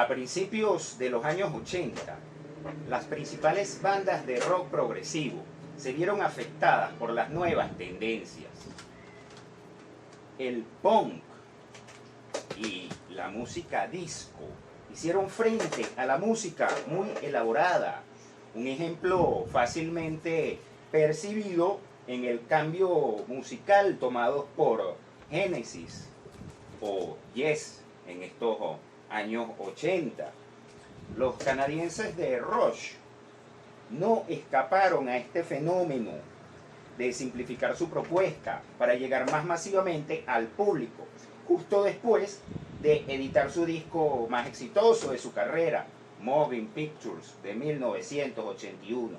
A principios de los años 80, las principales bandas de rock progresivo se vieron afectadas por las nuevas tendencias. El punk y la música disco hicieron frente a la música muy elaborada. Un ejemplo fácilmente percibido en el cambio musical tomado por Genesis o Yes en estos años 80. Los canadienses de Rush no escaparon a este fenómeno de simplificar su propuesta para llegar más masivamente al público, justo después de editar su disco más exitoso de su carrera, Moving Pictures, de 1981.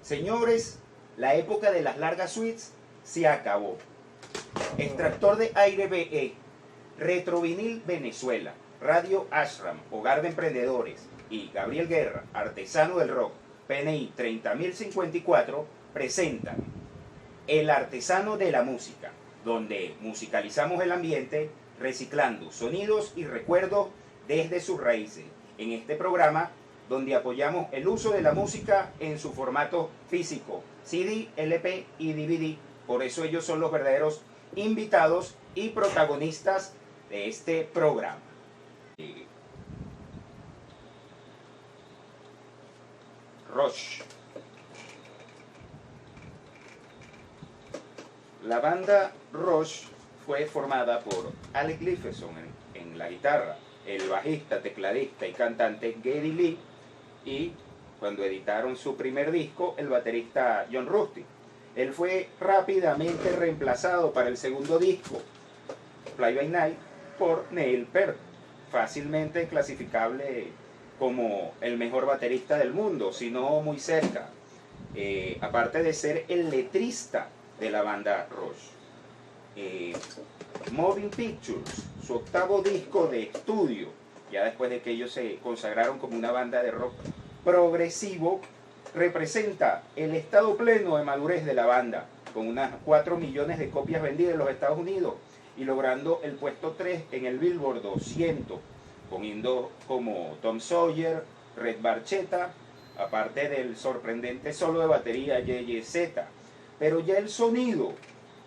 Señores, la época de las largas suites se acabó. Extractor de aire BE, Retrovinil Venezuela, Radio Ashram, Hogar de Emprendedores, y Gabriel Guerra, artesano del rock, PNI 30054, presentan El Artesano de la Música, donde musicalizamos el ambiente reciclando sonidos y recuerdos desde sus raíces. En este programa, donde apoyamos el uso de la música en su formato físico, CD, LP y DVD. Por eso ellos son los verdaderos invitados y protagonistas de este programa. Rush. La banda Rush fue formada por Alec Lifeson en la guitarra, el bajista, tecladista y cantante Geddy Lee, y cuando editaron su primer disco, el baterista John Rusty. Él fue rápidamente reemplazado para el segundo disco, Fly By Night, por Neil Peart, fácilmente clasificable como el mejor baterista del mundo, si no muy cerca, aparte de ser el letrista de la banda Rush. Moving Pictures, su octavo disco de estudio, ya después de que ellos se consagraron como una banda de rock progresivo, representa el estado pleno de madurez de la banda, con unas 4 millones de copias vendidas en los Estados Unidos y logrando el puesto 3 en el Billboard 200, poniendo como Tom Sawyer, Red Barchetta, aparte del sorprendente solo de batería YYZ. Pero ya el sonido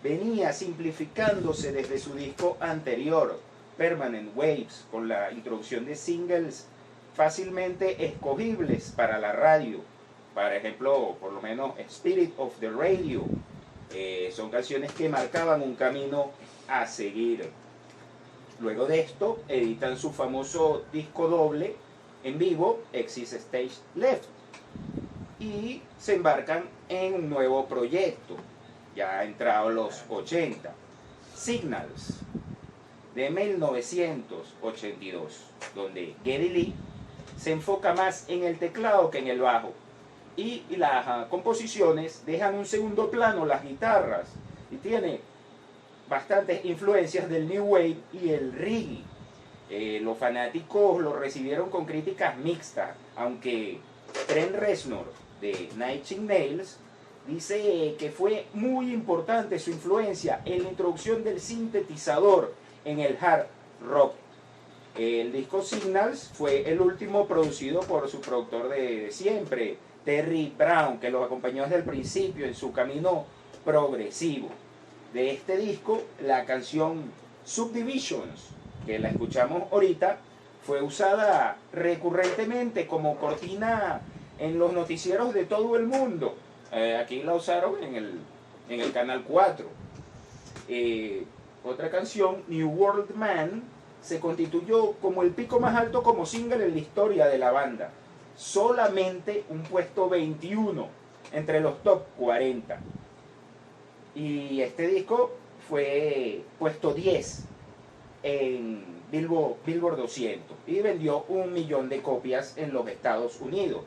venía simplificándose desde su disco anterior, Permanent Waves, con la introducción de singles fácilmente escogibles para la radio. Por ejemplo, por lo menos Spirit of the Radio. Son canciones que marcaban un camino a seguir. Luego de esto, editan su famoso disco doble en vivo, Exit Stage Left, y se embarcan en un nuevo proyecto, ya entrados los 80, Signals, de 1982, donde Geddy Lee se enfoca más en el teclado que en el bajo, y las composiciones dejan un segundo plano las guitarras, y tiene bastantes influencias del New Wave y el reggae. Los fanáticos lo recibieron con críticas mixtas, aunque Trent Reznor de Nine Inch Nails dice que fue muy importante su influencia en la introducción del sintetizador en el hard rock. El disco Signals fue el último producido por su productor de siempre, Terry Brown, que los acompañó desde el principio en su camino progresivo. De este disco, la canción Subdivisions, que la escuchamos ahorita, fue usada recurrentemente como cortina en los noticieros de todo el mundo. Aquí la usaron en el Canal 4. Otra canción, New World Man, se constituyó como el pico más alto como single en la historia de la banda. Solamente un puesto 21 entre los top 40. Y este disco fue puesto 10 en Billboard 200 y vendió 1 millón de copias en los Estados Unidos.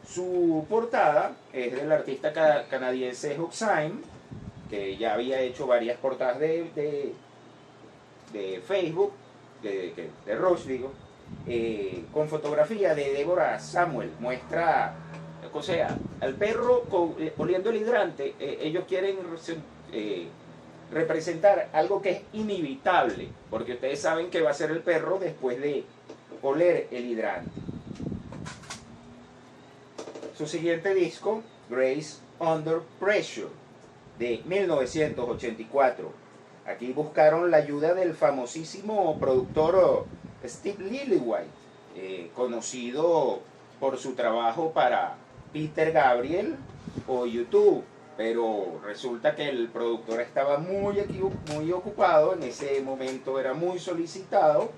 Su portada es del artista canadiense Hugh Syme, que ya había hecho varias portadas de Facebook, de Rush, digo, con fotografía de Deborah Samuel. Muestra, o sea, al perro oliendo el hidrante. Ellos quieren representar algo que es inevitable, porque ustedes saben que va a ser el perro después de oler el hidrante. Su siguiente disco, Grace Under Pressure, de 1984. Aquí buscaron la ayuda del famosísimo productor Steve Lillywhite, conocido por su trabajo para Peter Gabriel o YouTube, pero resulta que el productor estaba muy ocupado, en ese momento era muy solicitado,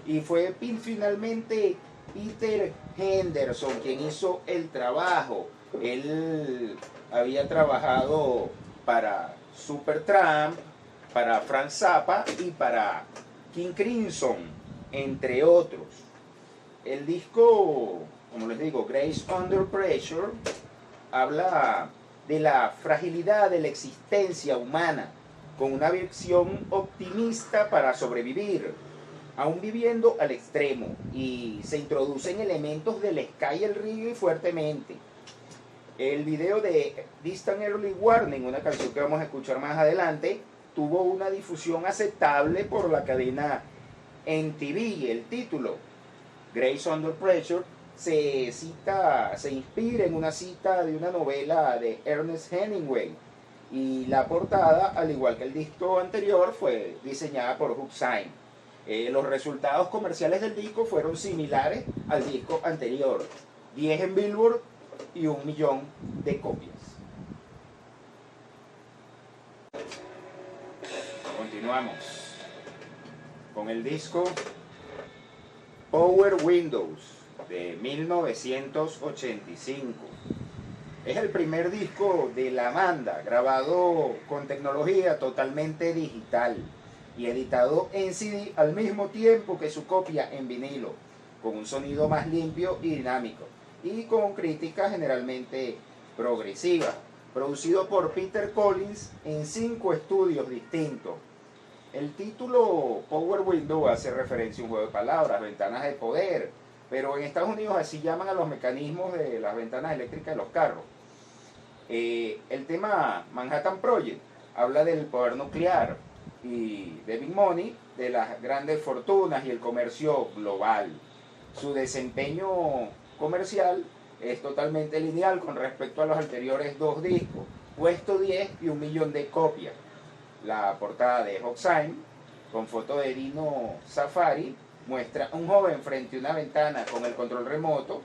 y fue finalmente Peter Henderson quien hizo el trabajo. Él había trabajado para Supertramp, para Frank Zappa y para King Crimson, entre otros. El disco, como les digo, Grace Under Pressure, habla de la fragilidad de la existencia humana, con una visión optimista para sobrevivir, aún viviendo al extremo, y se introducen elementos del ska y el reggae fuertemente. El video de Distant Early Warning, una canción que vamos a escuchar más adelante, tuvo una difusión aceptable por la cadena MTV. El título, Grace Under Pressure, se inspira en una cita de una novela de Ernest Hemingway, y la portada, al igual que el disco anterior, fue diseñada por Hubsine. Los resultados comerciales del disco fueron similares al disco anterior, 10 en Billboard y 1 millón de copias. Continuamos con el disco Power Windows de 1985. Es el primer disco de la banda grabado con tecnología totalmente digital y editado en CD al mismo tiempo que su copia en vinilo, con un sonido más limpio y dinámico, y con crítica generalmente progresiva. Producido por Peter Collins en 5 estudios distintos. El título Power Window hace referencia a un juego de palabras, ventanas de poder, pero en Estados Unidos así llaman a los mecanismos de las ventanas eléctricas de los carros. El tema Manhattan Project habla del poder nuclear, y de Big Money, de las grandes fortunas y el comercio global. Su desempeño comercial es totalmente lineal con respecto a los anteriores 2 discos, puesto 10 y 1 millón de copias. La portada de Hubsine, con foto de Dino Safari, muestra a un joven frente a una ventana con el control remoto,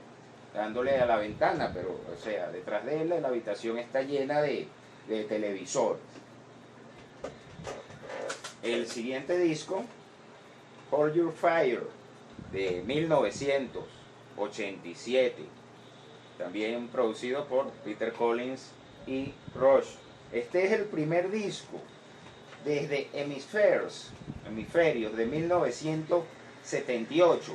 dándole a la ventana, pero, o sea, detrás de él la habitación está llena de televisores. El siguiente disco, Hold Your Fire, de 1987, también producido por Peter Collins y Rush. Este es el primer disco desde Hemispherios de 1978,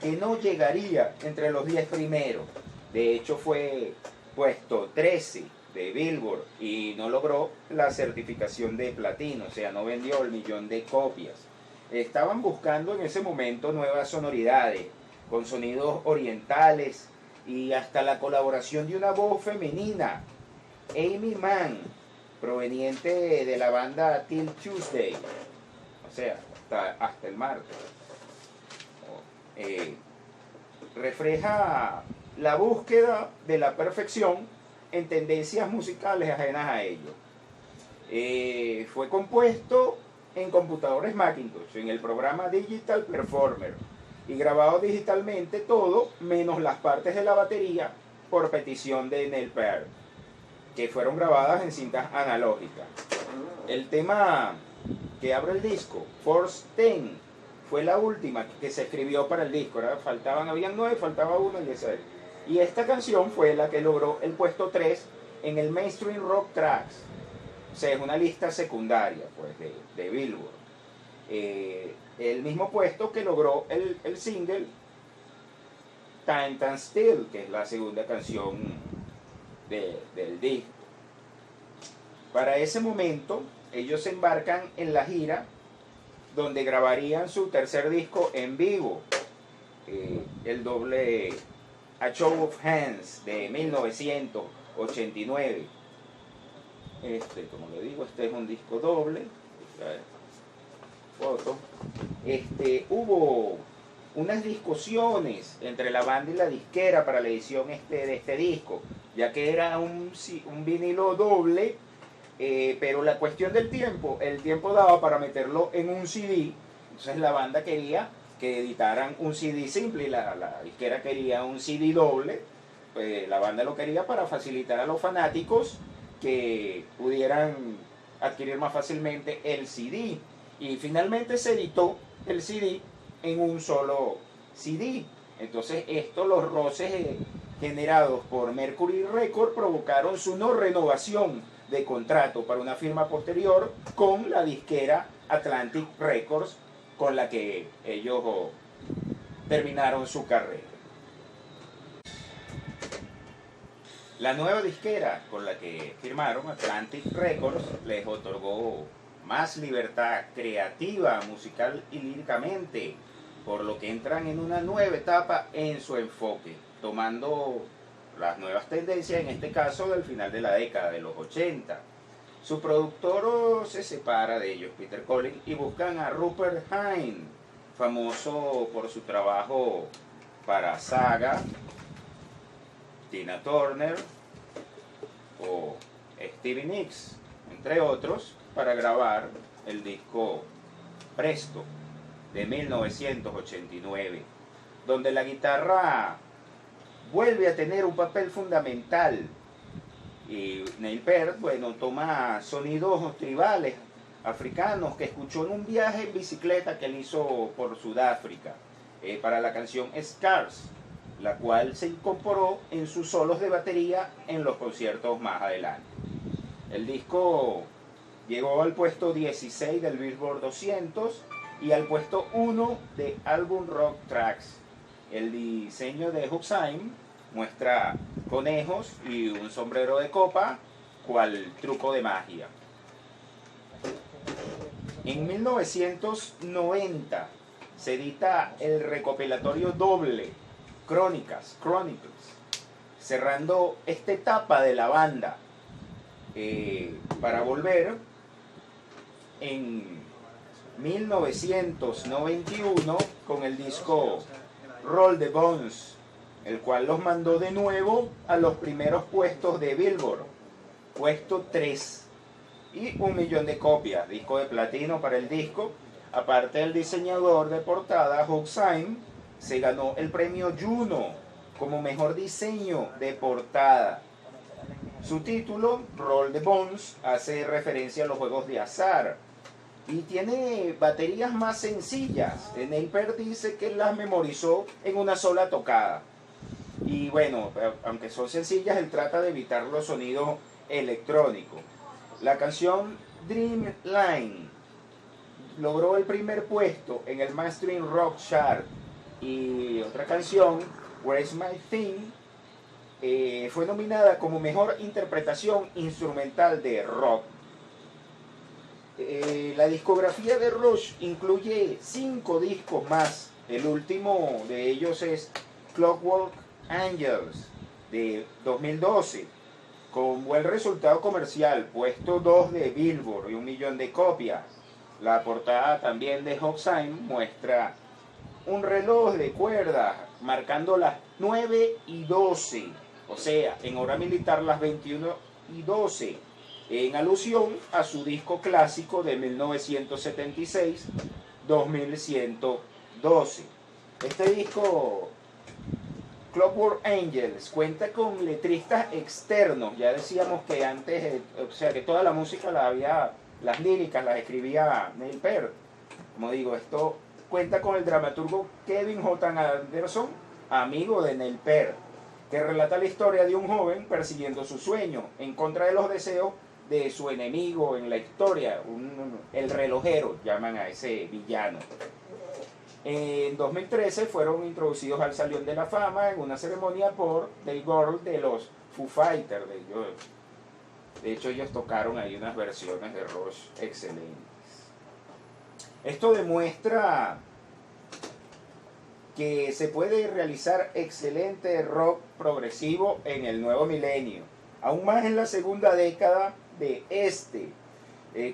que no llegaría entre los 10 primeros. De hecho fue puesto 13 de Billboard y no logró la certificación de platino, o sea, no vendió el 1 millón de copias. Estaban buscando en ese momento nuevas sonoridades, con sonidos orientales y hasta la colaboración de una voz femenina, Amy Mann, proveniente de la banda Till Tuesday, o sea, hasta el martes. Refleja la búsqueda de la perfección en tendencias musicales ajenas a ello. Fue compuesto en computadores Macintosh, en el programa Digital Performer, y grabado digitalmente todo, menos las partes de la batería, por petición de Neil Peart, que fueron grabadas en cintas analógicas. El tema que abre el disco, Force 10, fue la última que se escribió para el disco. Habían 9, faltaba 1 y esa es. Y esta canción fue la que logró el puesto 3 en el Mainstream Rock Tracks. O sea, es una lista secundaria, pues, de Billboard. El mismo puesto que logró el single Time and Still, que es la segunda canción del disco. Para ese momento, ellos se embarcan en la gira donde grabarían su tercer disco en vivo, el doble A Show of Hands de 1989. Como le digo, este es un disco doble. Foto. Hubo unas discusiones entre la banda y la disquera para la edición de este disco, ya que era un vinilo doble, pero la cuestión del tiempo, el tiempo daba para meterlo en un CD, entonces la banda quería que editaran un CD simple y la disquera quería un CD doble, pues la banda lo quería para facilitar a los fanáticos que pudieran adquirir más fácilmente el CD, y finalmente se editó el CD en un solo CD. Entonces los roces generados por Mercury Records provocaron su no renovación de contrato para una firma posterior con la disquera Atlantic Records, con la que ellos terminaron su carrera. La nueva disquera con la que firmaron, Atlantic Records, les otorgó más libertad creativa, musical y líricamente, por lo que entran en una nueva etapa en su enfoque, tomando las nuevas tendencias, en este caso del final de la década de los 80. Su productor se separa de ellos, Peter Collins, y buscan a Rupert Hine, famoso por su trabajo para Saga, Tina Turner o Stevie Nicks, entre otros, para grabar el disco Presto de 1989, donde la guitarra vuelve a tener un papel fundamental. Y Neil Peart, bueno, toma sonidos tribales africanos que escuchó en un viaje en bicicleta que él hizo por Sudáfrica para la canción Scars, la cual se incorporó en sus solos de batería en los conciertos más adelante. El disco llegó al puesto 16 del Billboard 200 y al puesto 1 de Album Rock Tracks. El diseño de Hughes muestra conejos y un sombrero de copa, cual truco de magia. En 1990 se edita el recopilatorio doble Chronicles, cerrando esta etapa de la banda, para volver en 1991 con el disco Roll the Bones, el cual los mandó de nuevo a los primeros puestos de Billboard, puesto 3, y 1 millón de copias, disco de platino para el disco. Aparte del diseñador de portada, Hughes se ganó el premio Juno como mejor diseño de portada. Su título, Roll the Bones, hace referencia a los juegos de azar y tiene baterías más sencillas. Neil Peart dice que las memorizó en una sola tocada. Y bueno, aunque son sencillas, él trata de evitar los sonidos electrónicos. La canción Dreamline logró el primer puesto en el Mainstream Rock Chart, y otra canción, Where's My Thing, fue nominada como mejor interpretación instrumental de rock. La discografía de Rush incluye 5 discos más. El último de ellos es Clockwork Angels de 2012, con buen resultado comercial, puesto 2 de Billboard y 1 millón de copias. La portada también de Hughes muestra un reloj de cuerdas marcando las 9:12, o sea, en hora militar las 21:12, en alusión a su disco clásico de 1976, 2112. Este disco, Clockwork Angels, cuenta con letristas externos. Ya decíamos que antes, o sea, que toda la música las líricas las escribía Neil Peart. Como digo, esto cuenta con el dramaturgo Kevin J. Anderson, amigo de Neil Peart, que relata la historia de un joven persiguiendo su sueño en contra de los deseos de su enemigo en la historia, el relojero, llaman a ese villano. En 2013 fueron introducidos al Salón de la Fama en una ceremonia por Dave Grohl de los Foo Fighters. De hecho, ellos tocaron ahí unas versiones de Rush excelentes. Esto demuestra que se puede realizar excelente rock progresivo en el nuevo milenio, aún más en la segunda década de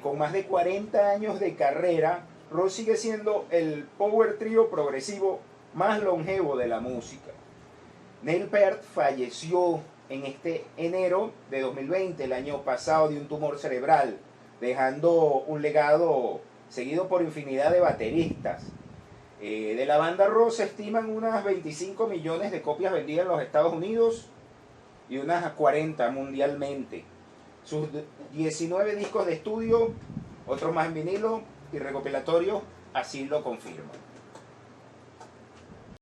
con más de 40 años de carrera. Rush sigue siendo el power trio progresivo más longevo de la música. Neil Peart falleció en este enero de 2020, el año pasado, de un tumor cerebral, dejando un legado seguido por infinidad de bateristas. De la banda Raw se estiman unas 25 millones de copias vendidas en los Estados Unidos y unas 40 mundialmente. Sus 19 discos de estudio, otros más en vinilo y recopilatorios, así lo confirman.